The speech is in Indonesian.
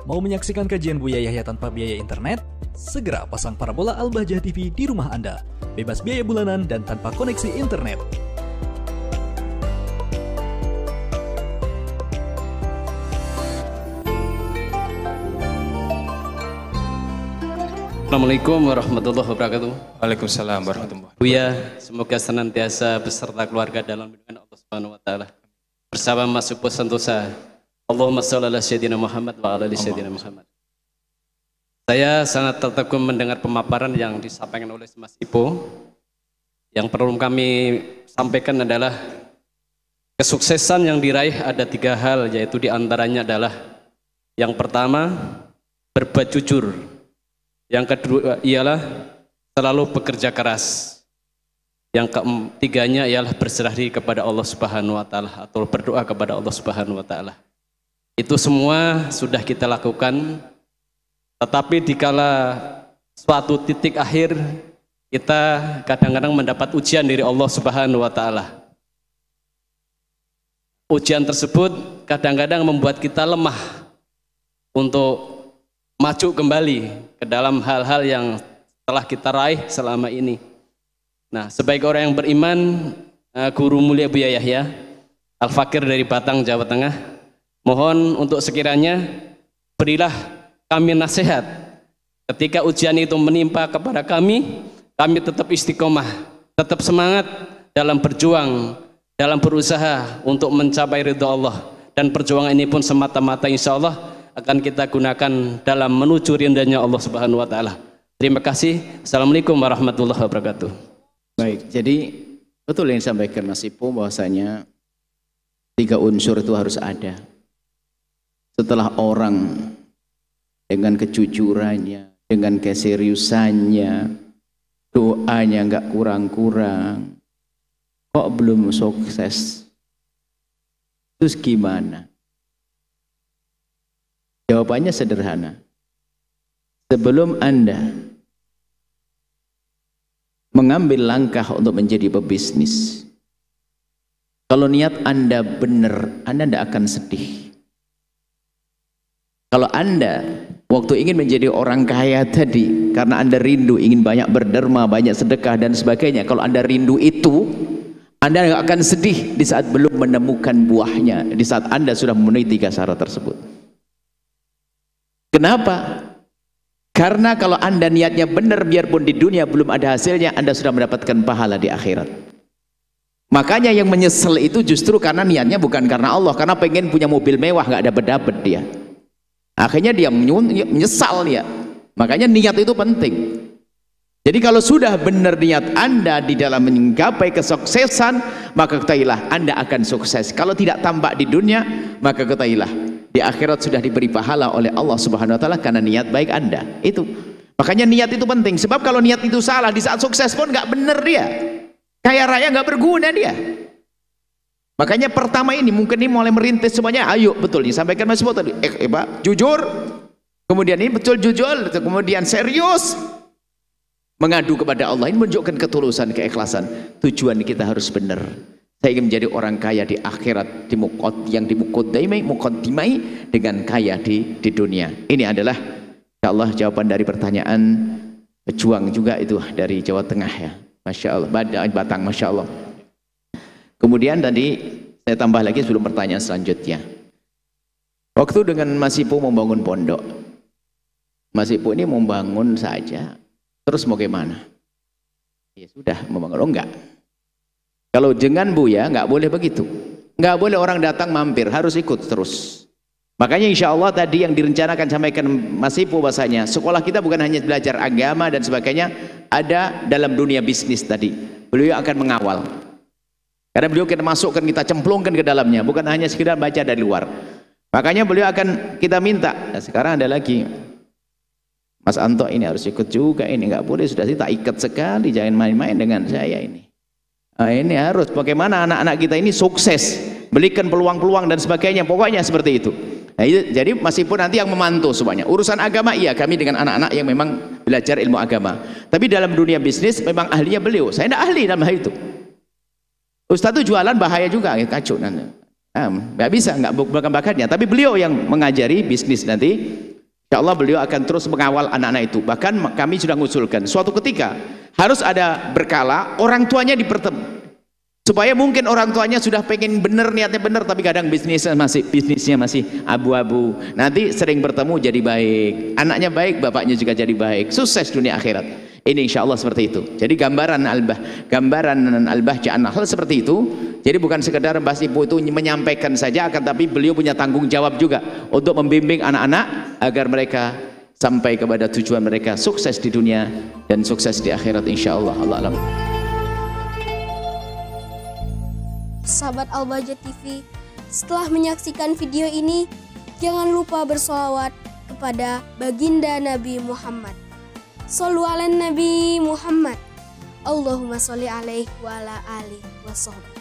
Mau menyaksikan kajian Buya Yahya tanpa biaya internet? Segera pasang parabola Al-Bahjah TV di rumah Anda. Bebas biaya bulanan dan tanpa koneksi internet. Assalamualaikum warahmatullahi wabarakatuh. Waalaikumsalam warahmatullahi wabarakatuh. Buya, semoga senantiasa beserta keluarga dalam lindungan Allah Subhanahu wa taala. Bersama Mas Supo Santosa. Allahumma shalli ala sayyidina Muhammad wa ala ali sayyidina Muhammad. Saya sangat tertegun mendengar pemaparan yang disampaikan oleh Mas Ipo. Yang perlu kami sampaikan adalah kesuksesan yang diraih ada 3 hal, yaitu diantaranya adalah yang pertama, berbuat jujur. Yang kedua ialah selalu bekerja keras. Yang ketiganya ialah berserah diri kepada Allah Subhanahu wa taala atau berdoa kepada Allah Subhanahu wa taala. Itu semua sudah kita lakukan, tetapi dikala suatu titik akhir kita kadang-kadang mendapat ujian dari Allah Subhanahu wa taala. Ujian tersebut kadang-kadang membuat kita lemah untuk maju kembali ke dalam hal-hal yang telah kita raih selama ini. Nah, sebagai orang yang beriman, Guru Mulia Buya Yahya Al-Fakir dari Batang, Jawa Tengah, mohon untuk sekiranya berilah kami nasihat ketika ujian itu menimpa kepada kami tetap istiqomah, tetap semangat dalam berjuang, dalam berusaha untuk mencapai ridha Allah, dan perjuangan ini pun semata-mata insya Allah akan kita gunakan dalam menuju ridhanya Allah Subhanahu wa taala. Terima kasih. Assalamualaikum warahmatullahi wabarakatuh. Baik, jadi betul yang disampaikan Mas Ipo bahwasanya 3 unsur itu harus ada. Setelah orang dengan kejujurannya, dengan keseriusannya, doanya enggak kurang-kurang, kok belum sukses? Terus gimana? Jawabannya sederhana. Sebelum Anda mengambil langkah untuk menjadi pebisnis, kalau niat Anda benar, Anda tidak akan sedih. Kalau Anda waktu ingin menjadi orang kaya tadi, karena Anda rindu ingin banyak berderma, banyak sedekah dan sebagainya, kalau Anda rindu itu, Anda tidak akan sedih di saat belum menemukan buahnya, di saat Anda sudah memenuhi 3 syarat tersebut. Kenapa? Karena kalau Anda niatnya benar, biarpun di dunia belum ada hasilnya, Anda sudah mendapatkan pahala di akhirat. Makanya yang menyesal itu justru karena niatnya bukan karena Allah, karena pengen punya mobil mewah nggak dapat dia. Akhirnya dia menyesal dia. Makanya niat itu penting. Jadi kalau sudah benar niat Anda di dalam menggapai kesuksesan, maka ketahuilah Anda akan sukses. Kalau tidak tampak di dunia, maka ketahuilah di akhirat sudah diberi pahala oleh Allah Subhanahu wa taala karena niat baik Anda. Itu. Makanya niat itu penting. Sebab kalau niat itu salah, di saat sukses pun nggak benar dia. Kaya raya nggak berguna dia. Makanya pertama ini mungkin ini mulai merintis semuanya. Ayo, betul disampaikan Mas Ipo tadi. Pak, jujur. Kemudian ini betul jujur, kemudian serius. Mengadu kepada Allah, ini menunjukkan ketulusan, keikhlasan. Tujuan kita harus benar. Saya ingin menjadi orang kaya di akhirat, yang muqaddimai dengan kaya di dunia. Ini adalah insyaallah jawaban dari pertanyaan pejuang juga itu dari Jawa Tengah ya. Masya Allah, Batang, Masya Allah. Kemudian tadi saya tambah lagi sebelum pertanyaan selanjutnya. Waktu dengan Mas Ipo membangun pondok, Mas Ipo ini membangun saja, terus mau gimana? Ya sudah, membangun, oh enggak. Kalau dengan Buya nggak boleh begitu, nggak boleh orang datang mampir, harus ikut terus. Makanya insya Allah tadi yang direncanakan sampaikan Mas Ipo bahasanya sekolah kita bukan hanya belajar agama dan sebagainya, ada dalam dunia bisnis tadi. Beliau akan mengawal, karena beliau kita masukkan, kita cemplungkan ke dalamnya, bukan hanya sekedar baca dari luar. Makanya beliau akan kita minta. Nah, sekarang ada lagi, Mas Anto ini harus ikut juga, ini nggak boleh, sudah sih tak ikat sekali, jangan main-main dengan saya ini. Nah, ini harus bagaimana anak-anak kita ini sukses, berikan peluang-peluang dan sebagainya, pokoknya seperti itu. Nah, itu jadi meskipun nanti yang memantau semuanya. Urusan agama iya, kami dengan anak-anak yang memang belajar ilmu agama. Tapi dalam dunia bisnis memang ahlinya beliau. Saya tidak ahli dalam hal itu. Ustaz itu jualan bahaya juga, kacau nanti. Nggak bisa, nggak bukan bakatnya. Tapi beliau yang mengajari bisnis nanti, Insya Allah beliau akan terus mengawal anak-anak itu. Bahkan kami sudah mengusulkan suatu ketika harus ada berkala orang tuanya dipertemukan, supaya mungkin orang tuanya sudah pengen bener, niatnya bener, tapi kadang bisnisnya masih abu-abu. Nanti sering bertemu jadi baik, anaknya baik, bapaknya juga jadi baik, sukses dunia akhirat. Ini insya Allah seperti itu. Jadi gambaran al-bahjah hal seperti itu. Jadi bukan sekedar Mbah Ibu itu menyampaikan saja, akan tapi beliau punya tanggung jawab juga untuk membimbing anak-anak agar mereka sampai kepada tujuan mereka, sukses di dunia dan sukses di akhirat insya Allah. Allah alam. Sahabat Al-Bahjah TV, setelah menyaksikan video ini, jangan lupa bersolawat kepada baginda Nabi Muhammad. Shollu ala Nabi Muhammad. Allahumma sholli alaihi wa ala alihi wa sahbihi.